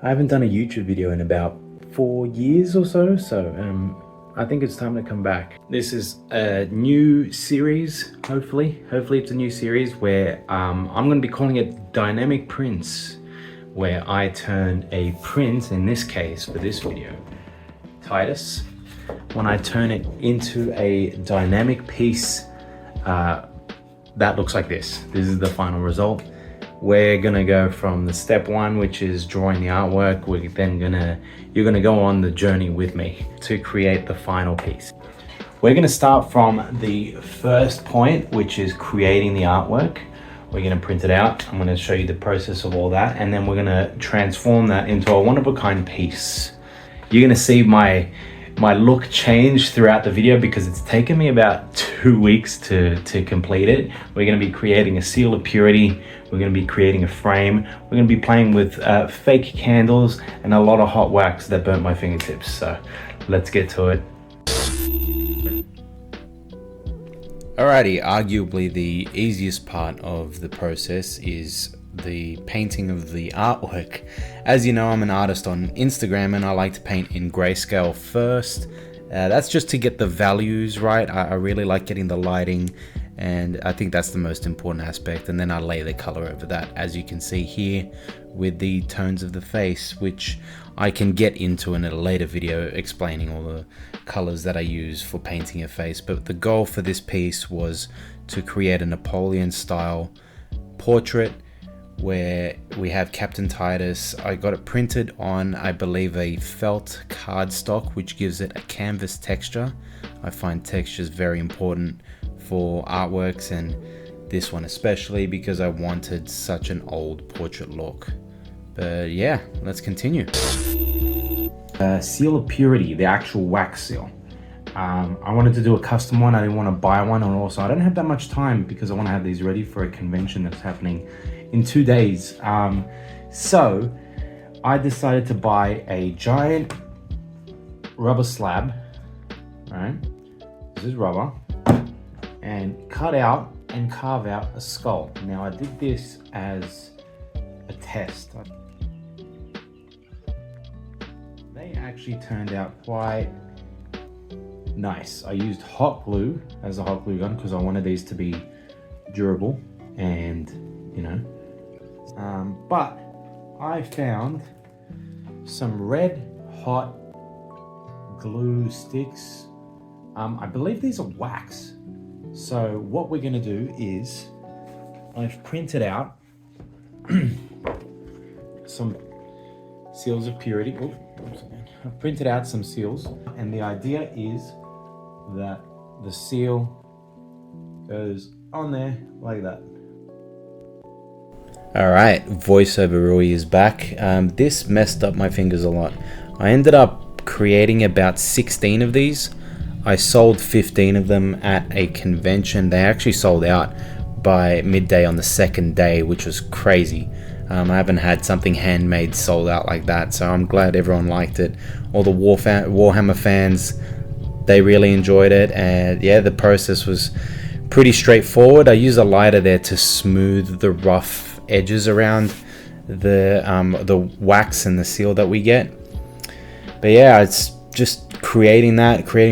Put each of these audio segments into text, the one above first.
I haven't done a YouTube video in about 4 years or so, I think it's time to come back. This is a new series, hopefully it's a new series where I'm going to be calling it Dynamic Prints, where I turn a print, in this case for this video, Titus, when I turn it into a dynamic piece that looks like this. This is the final result. We're gonna go from the step one, which is drawing the artwork. You're gonna go on the journey with me to create the final piece. We're gonna start from the first point, which is creating the artwork. We're gonna print it out. I'm gonna show you the process of all that, and then we're gonna transform that into a one-of-a-kind piece. You're gonna see my look change throughout the video because it's taken me about 2 weeks to complete it. We're going to be creating a seal of purity. We're going to be creating a frame. We're going to be playing with fake candles and a lot of hot wax that burnt my fingertips. So let's get to it. Alrighty, arguably the easiest part of the process is the painting of the artwork. As you know, I'm an artist on Instagram and I like to paint in grayscale first. That's just to get the values right. I really like getting the lighting, and I think that's the most important aspect, and then I lay the color over that, as you can see here with the tones of the face, which I can get into in a later video explaining all the colors that I use for painting a face. But the goal for this piece was to create a Napoleon style portrait where we have Captain Titus. I got it printed on, I believe, a felt cardstock, which gives it a canvas texture. I find textures very important for artworks, and this one especially because I wanted such an old portrait look. But yeah, let's continue. Seal of purity, the actual wax seal. I wanted to do a custom one. I didn't want to buy one, and also I don't have that much time because I want to have these ready for a convention that's happening in 2 days. So I decided to buy a giant rubber slab, right? This is rubber, and cut out and carve out a skull. Now I did this as a test. They actually turned out quite nice. I used hot glue as a hot glue gun because I wanted these to be durable and, you know, but I found some red hot glue sticks. I believe these are wax. So what we're gonna do is I've printed out some seals of purity. I've printed out some seals, and the idea is that the seal goes on there like that. Alright, voiceover Rui is back. This messed up my fingers a lot. I ended up creating about 16 of these. I sold 15 of them at a convention. They actually sold out by midday on the second day, which was crazy. I haven't had something handmade sold out like that, so I'm glad everyone liked it. All the Warhammer fans, they really enjoyed it, and yeah, the process was pretty straightforward. I used a lighter there to smooth the rough edges around the wax and the seal that we get. But yeah, it's just creating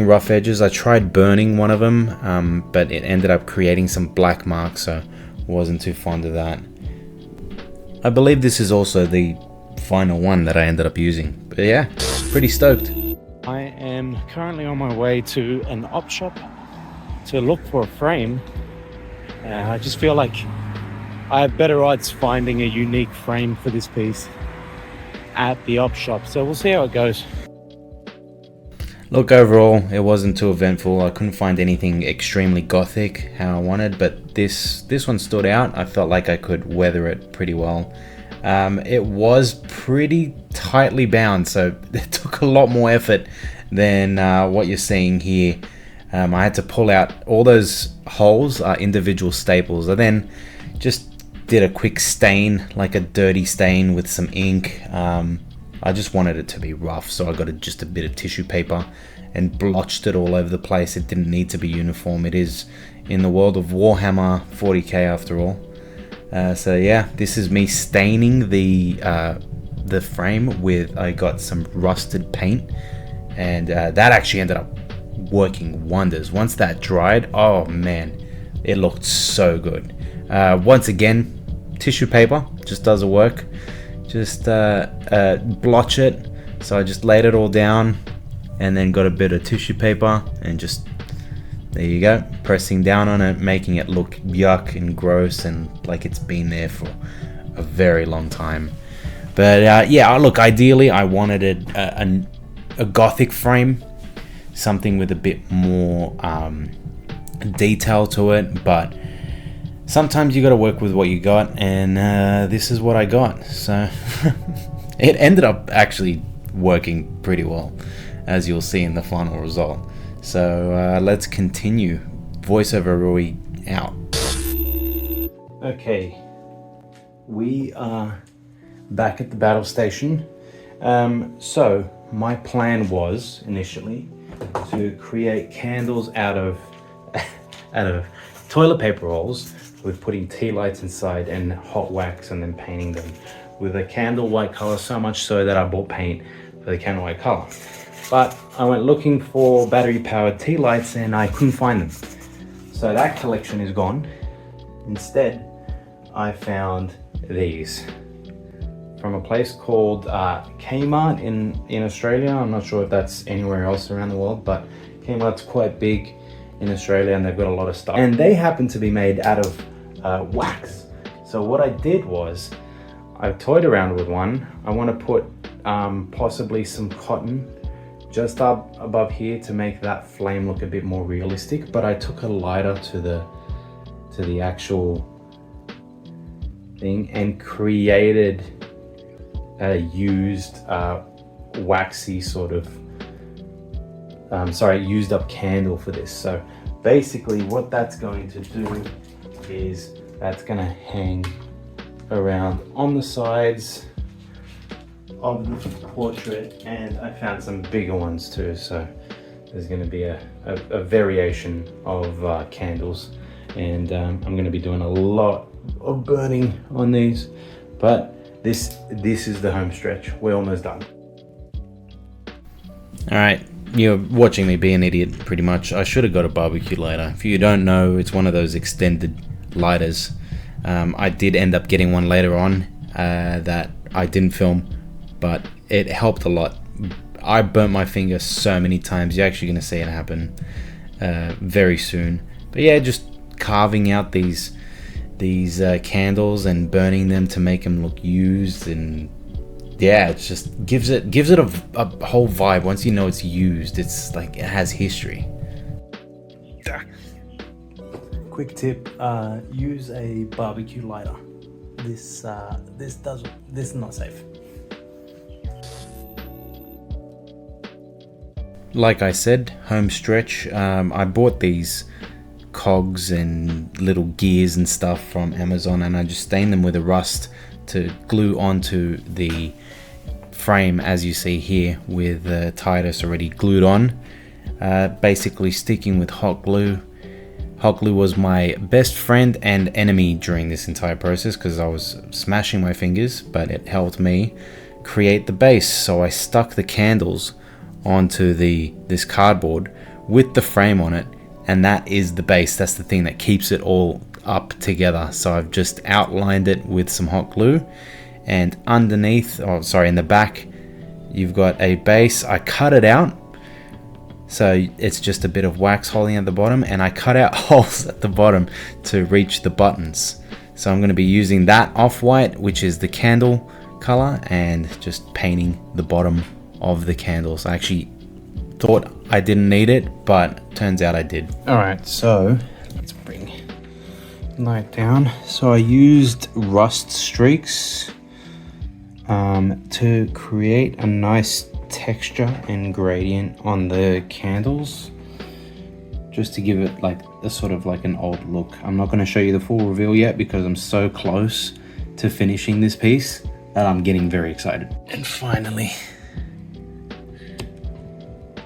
rough edges. I tried burning one of them, but it ended up creating some black marks, so I wasn't too fond of that. I believe this is also the final one that I ended up using. But yeah, pretty stoked. I am currently on my way to an op shop to look for a frame. I just feel like I have better odds finding a unique frame for this piece at the op shop. So we'll see how it goes. Look, overall, it wasn't too eventful. I couldn't find anything extremely gothic how I wanted, but this one stood out. I felt like I could weather it pretty well. It was pretty tightly bound, so it took a lot more effort than what you're seeing here. I had to pull out all those holes, individual staples. I then just did a quick stain, like a dirty stain with some ink. I just wanted it to be rough, so I got just a bit of tissue paper and blotched it all over the place. It didn't need to be uniform. It is in the world of Warhammer 40k after all. So yeah, this is me staining the the frame with, I got some rusted paint, and that actually ended up working wonders. Once that dried, oh man, it looked so good. Once again, tissue paper just doesn't work. Just blotch it. So I just laid it all down and then got a bit of tissue paper and just, there you go, pressing down on it, making it look yuck and gross and like it's been there for a very long time. But yeah, look, ideally I wanted a gothic frame, something with a bit more detail to it, but sometimes you got to work with what you got, and this is what I got. So it ended up actually working pretty well, as you'll see in the final result. So let's continue. Voiceover Rui out. Okay, we are back at the battle station. So my plan was initially to create candles out of toilet paper rolls, with putting tea lights inside and hot wax and then painting them with a candle white color, so much so that I bought paint for the candle white color. But I went looking for battery powered tea lights and I couldn't find them. So that collection is gone. Instead, I found these from a place called Kmart in Australia. I'm not sure if that's anywhere else around the world, but Kmart's quite big in Australia and they've got a lot of stuff. And they happen to be made out of wax. So what I did was, I toyed around with one. I want to put possibly some cotton just up above here to make that flame look a bit more realistic. But I took a lighter to the actual thing and created a used waxy sort of used up candle for this. So basically what that's going to do is that's going to hang around on the sides of the portrait, and I found some bigger ones too, so there's going to be a variation of candles, and I'm going to be doing a lot of burning on these, but this is the home stretch. We're almost done. Alright, you're watching me be an idiot pretty much. I should have got a barbecue lighter. If you don't know, it's one of those extended lighters. I did end up getting one later on that I didn't film, but it helped a lot. I burnt my finger so many times. You're actually going to see it happen very soon. But yeah, just carving out these candles and burning them to make them look used, and yeah, it just gives it a whole vibe. Once you know it's used, it's like it has history. Quick tip, use a barbecue lighter. This is not safe. Like I said, home stretch. I bought these cogs and little gears and stuff from Amazon, and I just stained them with a rust to glue onto the frame, as you see here, with Titus already glued on. Basically sticking with hot glue. Hot glue was my best friend and enemy during this entire process because I was smashing my fingers, but it helped me create the base. So I stuck the candles onto this cardboard with the frame on it, and that is the base. That's the thing that keeps it all up together. So I've just outlined it with some hot glue, and underneath, in the back, you've got a base. I cut it out, so it's just a bit of wax holding at the bottom, and I cut out holes at the bottom to reach the buttons. So I'm going to be using that off-white, which is the candle color, and just painting the bottom of the candles. I actually thought I didn't need it, but turns out I did. Alright, so let's bring light down. So I used rust streaks to create a nice texture and gradient on the candles, just to give it like a sort of like an old look. I'm not going to show you the full reveal yet because I'm so close to finishing this piece that I'm getting very excited. And finally,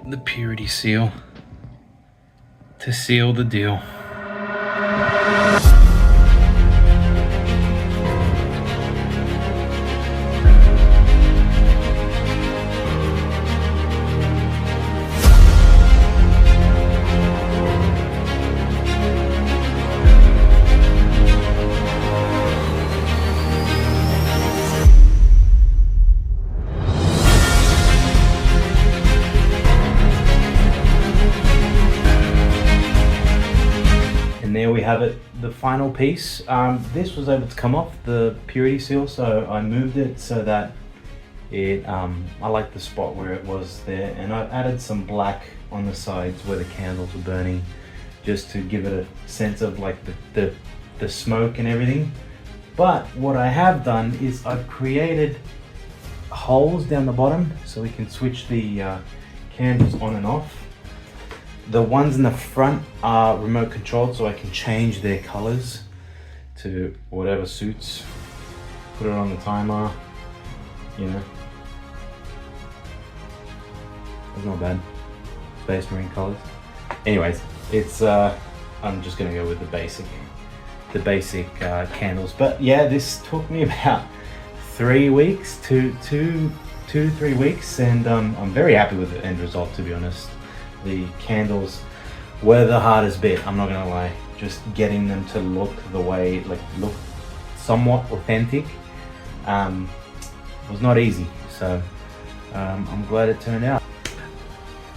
the purity seal to seal the deal. have it, the final piece. This was able to come off the purity seal, so I moved it so that it, I like the spot where it was there, and I added some black on the sides where the candles were burning, just to give it a sense of like the smoke and everything. But what I have done is I've created holes down the bottom so we can switch the candles on and off. The ones in the front are remote controlled, so I can change their colors to whatever suits. Put it on the timer, you know. It's not bad. Space Marine colors. Anyways, it's I'm just gonna go with the basic candles. But yeah, this took me about 3 weeks, 3 weeks, and I'm very happy with the end result, to be honest. The candles were the hardest bit, I'm not gonna lie. Just getting them to look the way, like look somewhat authentic, was not easy. So I'm glad it turned out.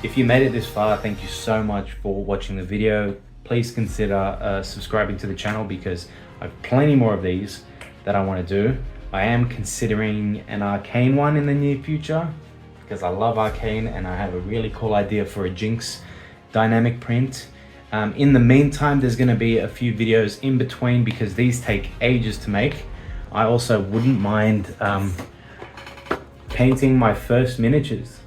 If you made it this far, thank you so much for watching the video. Please consider subscribing to the channel, because I have plenty more of these that I want to do. I am considering an arcane one in the near future, because I love arcane and I have a really cool idea for a Jinx dynamic print. In the meantime, there's going to be a few videos in between because these take ages to make. I also wouldn't mind painting my first miniatures.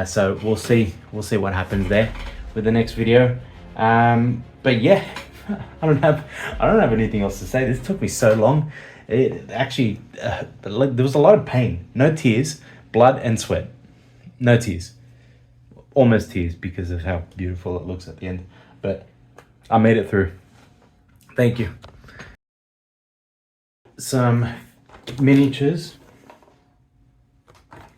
So we'll see what happens there with the next video. But yeah, I don't have anything else to say. This took me so long. It actually, there was a lot of pain. No tears, blood and sweat. No tears. Almost tears because of how beautiful it looks at the end. But I made it through. Thank you. Some miniatures